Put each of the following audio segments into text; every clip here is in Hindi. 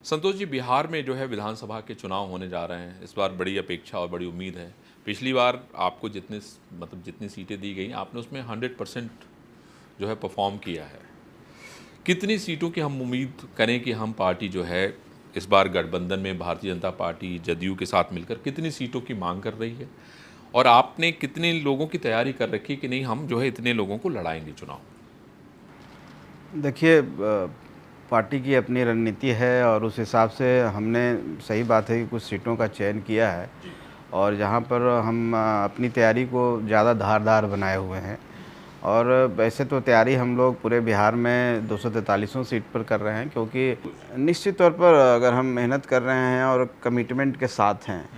संतोष जी, बिहार में जो है विधानसभा के चुनाव होने जा रहे हैं। इस बार बड़ी अपेक्षा और बड़ी उम्मीद है। पिछली बार आपको जितनी सीटें दी गई, आपने उसमें 100% जो है परफॉर्म किया है। कितनी सीटों की हम उम्मीद करें कि हम पार्टी जो है इस बार गठबंधन में भारतीय जनता पार्टी जदयू के साथ मिलकर कितनी सीटों की मांग कर रही है, और आपने कितने लोगों की तैयारी कर रखी है कि नहीं हम जो है इतने लोगों को लड़ाएंगे चुनाव? देखिए, पार्टी की अपनी रणनीति है और उस हिसाब से हमने, सही बात है कि कुछ सीटों का चयन किया है और जहाँ पर हम अपनी तैयारी को ज़्यादा धारदार बनाए हुए हैं। और वैसे तो तैयारी हम लोग पूरे बिहार में 243 सीट पर कर रहे हैं, क्योंकि निश्चित तौर पर अगर हम मेहनत कर रहे हैं और कमिटमेंट के साथ हैं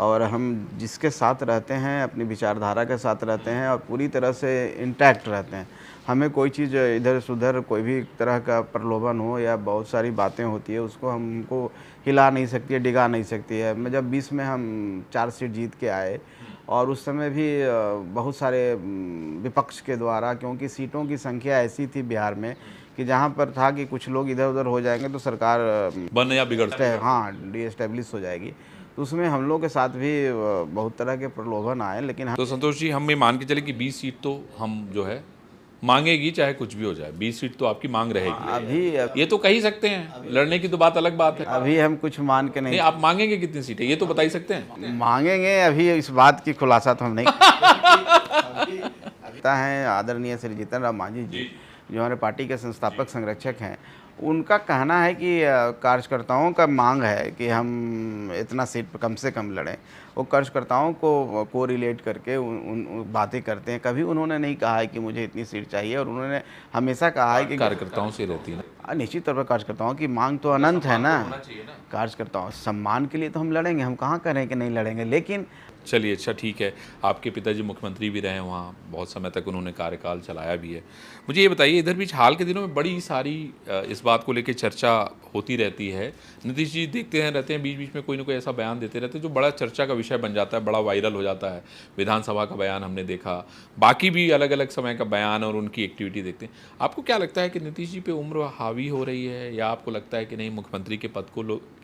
और हम जिसके साथ रहते हैं अपनी विचारधारा के साथ रहते हैं और पूरी तरह से इंटैक्ट रहते हैं, हमें कोई चीज़ इधर से उधर कोई भी तरह का प्रलोभन हो या बहुत सारी बातें होती है उसको हमको हिला नहीं सकती है, डिगा नहीं सकती है। मैं जब 20 में हम 4 सीट जीत के आए और उस समय भी बहुत सारे विपक्ष के द्वारा, क्योंकि सीटों की संख्या ऐसी थी बिहार में कि जहाँ पर था कि कुछ लोग इधर उधर हो जाएंगे तो सरकार बन या बिगड़ हाँ डी-एस्टेब्लिश हो जाएगी। तो उसमें हम लोग के साथ भी बहुत तरह के प्रलोभन आए, लेकिन तो संतोष जी, हम ये मान के चले कि 20 सीट तो हम जो है मांगेगी, चाहे कुछ भी हो जाए 20 सीट तो आपकी मांग रहेगी। अभी ये तो कह ही सकते हैं, लड़ने की तो बात अलग बात है। अभी हम कुछ मान के नहीं, नहीं आप मांगेंगे कितनी सीटें ये तो बता ही सकते हैं। मांगेंगे, अभी इस बात की खुलासा तो हम नहीं लगता है। आदरणीय श्री जीतन राम मांझी जी, जो हमारे पार्टी के संस्थापक संरक्षक हैं, उनका कहना है कि कार्यकर्ताओं का मांग है कि हम इतना सीट पर कम से कम लड़ें। वो कार्यकर्ताओं को रिलेट करके उन बातें करते हैं। कभी उन्होंने नहीं कहा है कि मुझे इतनी सीट चाहिए, और उन्होंने हमेशा कहा है कि कार्यकर्ताओं से रहती है ना। निश्चित तौर पर कार्यकर्ताओं की मांग तो अनंत है ना। कार्यकर्ताओं सम्मान के लिए तो हम लड़ेंगे, हम कहाँ कह रहे हैं कि नहीं लड़ेंगे, लेकिन चलिए, अच्छा ठीक है। आपके पिताजी मुख्यमंत्री भी रहे, वहाँ बहुत समय तक उन्होंने कार्यकाल चलाया भी है। मुझे ये बताइए, इधर बीच हाल के दिनों में बड़ी सारी इस बात को लेकर चर्चा होती रहती है। नीतीश जी रहते हैं बीच बीच में कोई ना कोई ऐसा बयान देते रहते हैं जो बड़ा चर्चा का विषय बन जाता है, बड़ा वायरल हो जाता है। विधानसभा का बयान हमने देखा, बाकी भी अलग अलग समय का बयान और उनकी एक्टिविटी देखते हैं। आपको क्या लगता है कि नीतीश जी पे उम्र हावी हो रही है, या आपको लगता है कि नहीं, मुख्यमंत्री के पद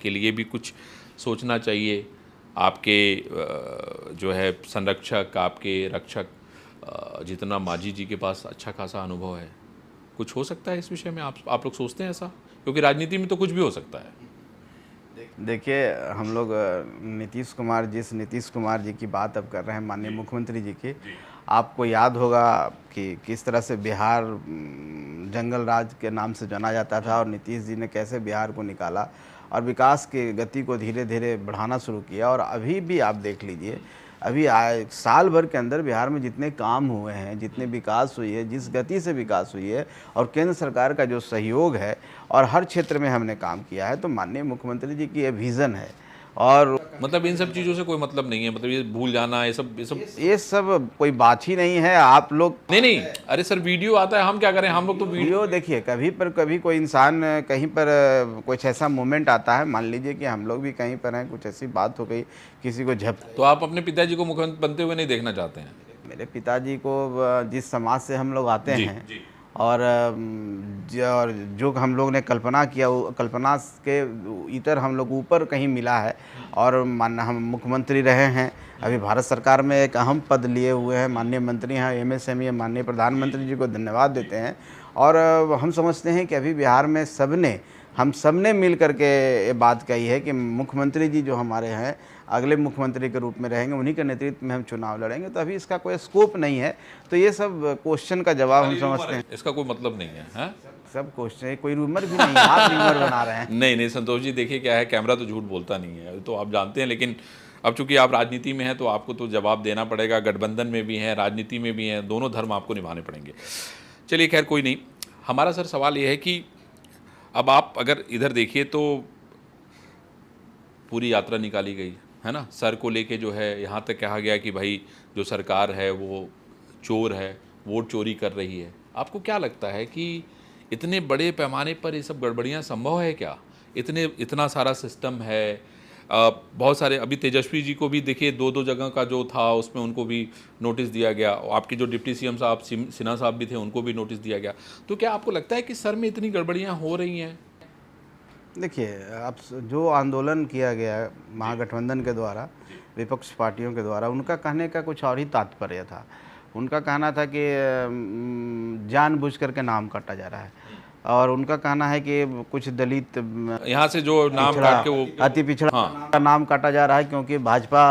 के लिए भी कुछ सोचना चाहिए? आपके जो है संरक्षक, आपके रक्षक जितना मांझी जी के पास अच्छा खासा अनुभव है, कुछ हो सकता है इस विषय में? आप लोग सोचते हैं ऐसा? क्योंकि राजनीति में तो कुछ भी हो सकता है। देखिए, हम लोग जिस नीतीश कुमार जी की बात अब कर रहे हैं, माननीय मुख्यमंत्री जी की, आपको याद होगा कि किस तरह से बिहार जंगल राज के नाम से जाना जाता था और नीतीश जी ने कैसे बिहार को निकाला और विकास की गति को धीरे धीरे बढ़ाना शुरू किया। और अभी भी आप देख लीजिए, अभी साल भर के अंदर बिहार में जितने काम हुए हैं, जितने विकास हुई है, जिस गति से विकास हुई है और केंद्र सरकार का जो सहयोग है और हर क्षेत्र में हमने काम किया है, तो माननीय मुख्यमंत्री जी की ये विज़न है। और मतलब इन सब चीज़ों से कोई मतलब नहीं है, मतलब ये भूल जाना, ये सब कोई बात ही नहीं है। आप लोग नहीं, अरे सर, वीडियो आता है, हम क्या करें, हम लोग तो वीडियो देखिए, कभी कोई इंसान कहीं पर कुछ ऐसा मोमेंट आता है, मान लीजिए कि हम लोग भी कहीं पर हैं, कुछ ऐसी बात हो गई, किसी को तो आप अपने पिताजी को मुख्यमंत्री बनते हुए नहीं देखना चाहते हैं? मेरे पिताजी को जिस समाज से हम लोग आते हैं जी। और जो हम लोग ने कल्पना किया, वो कल्पना के इतर हम लोग ऊपर कहीं मिला है और हम मुख्यमंत्री रहे हैं। अभी भारत सरकार में एक अहम पद लिए हुए हैं, माननीय मंत्री हैं एमएसएमई, माननीय प्रधानमंत्री जी को धन्यवाद देते हैं। और हम समझते हैं कि अभी बिहार में हम सब ने मिल करके ये बात कही है कि मुख्यमंत्री जी जो हमारे हैं अगले मुख्यमंत्री के रूप में रहेंगे, उन्हीं के नेतृत्व में हम चुनाव लड़ेंगे। तो अभी इसका कोई स्कोप नहीं है, तो ये सब क्वेश्चन का जवाब हम समझते हैं। इसका कोई मतलब नहीं है, हाँ? सब क्वेश्चन, कोई रूमर भी नहीं है, आप रूमर बना रहे हैं। नहीं संतोष जी, देखिए क्या है, कैमरा तो झूठ बोलता नहीं है, तो आप जानते हैं। लेकिन अब चूंकि आप राजनीति में हैं तो आपको तो जवाब देना पड़ेगा। गठबंधन में भी हैं, राजनीति में भी हैं, दोनों धर्म आपको निभाने पड़ेंगे। चलिए, खैर कोई नहीं। हमारा सर सवाल ये है कि अब आप अगर इधर देखिए तो पूरी यात्रा निकाली गई है ना, सर को लेके जो है यहाँ तक कहा गया कि भाई जो सरकार है वो चोर है, वोट चोरी कर रही है। आपको क्या लगता है कि इतने बड़े पैमाने पर ये सब गड़बड़ियाँ संभव है क्या? इतना सारा सिस्टम है, बहुत सारे, अभी तेजस्वी जी को भी देखिए 2-2 जगह का जो था उसमें उनको भी नोटिस दिया गया। आपके जो डिप्टी सीएम साहब सिन्हा साहब भी थे, उनको भी नोटिस दिया गया। तो क्या आपको लगता है कि सर में इतनी गड़बड़ियाँ हो रही हैं? देखिए, अब जो आंदोलन किया गया है महागठबंधन के द्वारा, विपक्ष पार्टियों के द्वारा, उनका कहने का कुछ और ही तात्पर्य था। उनका कहना था कि जानबूझ करके नाम काटा जा रहा है, और उनका कहना है कि कुछ दलित यहाँ से जो नाम काट के वो अति पिछड़ा का नाम काटा जा रहा है, क्योंकि भाजपा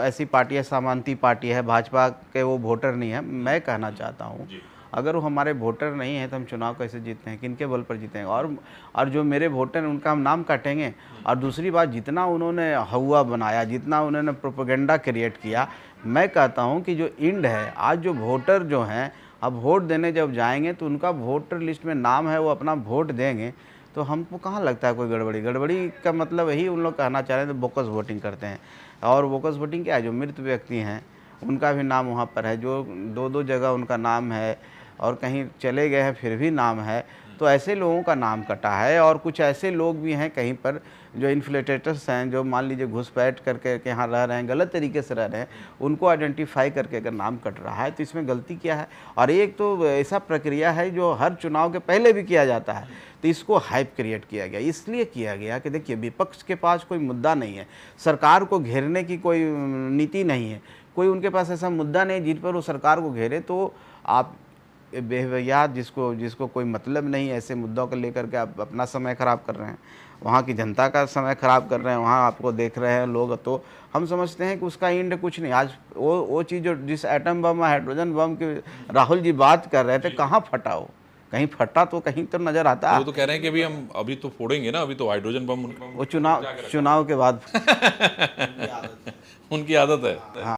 ऐसी पार्टी है, सामंती पार्टी है, भाजपा के वो वोटर नहीं है। मैं कहना चाहता हूँ, अगर वो हमारे वोटर नहीं है तो हम चुनाव कैसे जीतते हैं, किनके बल पर जीतेंगे? और जो मेरे वोटर हैं उनका हम नाम काटेंगे। और दूसरी बात, जितना उन्होंने हवा बनाया, जितना उन्होंने प्रोपेगेंडा क्रिएट किया, मैं कहता हूं कि जो इंड है, आज जो वोटर जो हैं, अब वोट देने जब जाएंगे तो उनका वोटर लिस्ट में नाम है, वो अपना वोट देंगे, तो हमको कहाँ लगता है कोई गड़बड़ी का मतलब यही उन लोग कहना चाह रहे हैं, तो बोकस वोटिंग करते हैं। और बोकस वोटिंग क्या है? जो मृत व्यक्ति हैं उनका भी नाम वहाँ पर है, जो दो जगह उनका नाम है और कहीं चले गए हैं फिर भी नाम है, तो ऐसे लोगों का नाम कटा है। और कुछ ऐसे लोग भी हैं कहीं पर जो इन्फ्लेटेटर्स हैं, जो मान लीजिए घुसपैठ करके यहाँ रह रहे हैं, गलत तरीके से रह रहे हैं, उनको आइडेंटिफाई करके अगर नाम कट रहा है तो इसमें गलती क्या है? और एक तो ऐसा प्रक्रिया है जो हर चुनाव के पहले भी किया जाता है, तो इसको हाइप क्रिएट किया गया। इसलिए किया गया कि देखिए, विपक्ष के पास कोई मुद्दा नहीं है, सरकार को घेरने की कोई नीति नहीं है, कोई उनके पास ऐसा मुद्दा नहीं जिन पर वो सरकार को घेरे। तो आप बेवजह जिसको कोई मतलब नहीं, ऐसे मुद्दों को लेकर के आप अपना समय ख़राब कर रहे हैं, वहाँ की जनता का समय ख़राब कर रहे हैं, वहाँ आपको देख रहे हैं लोग। तो हम समझते हैं कि उसका एंड कुछ नहीं। आज वो चीज़ जो जिस एटम बम, हाइड्रोजन बम की राहुल जी बात कर रहे थे, कहाँ फटा हो? कहीं फटा तो कहीं तो नज़र आता है। वो तो कह रहे हैं कि अभी हम अभी तो फोड़ेंगे ना, अभी तो हाइड्रोजन बम वो चुनाव के बाद उनकी आदत है। हाँ।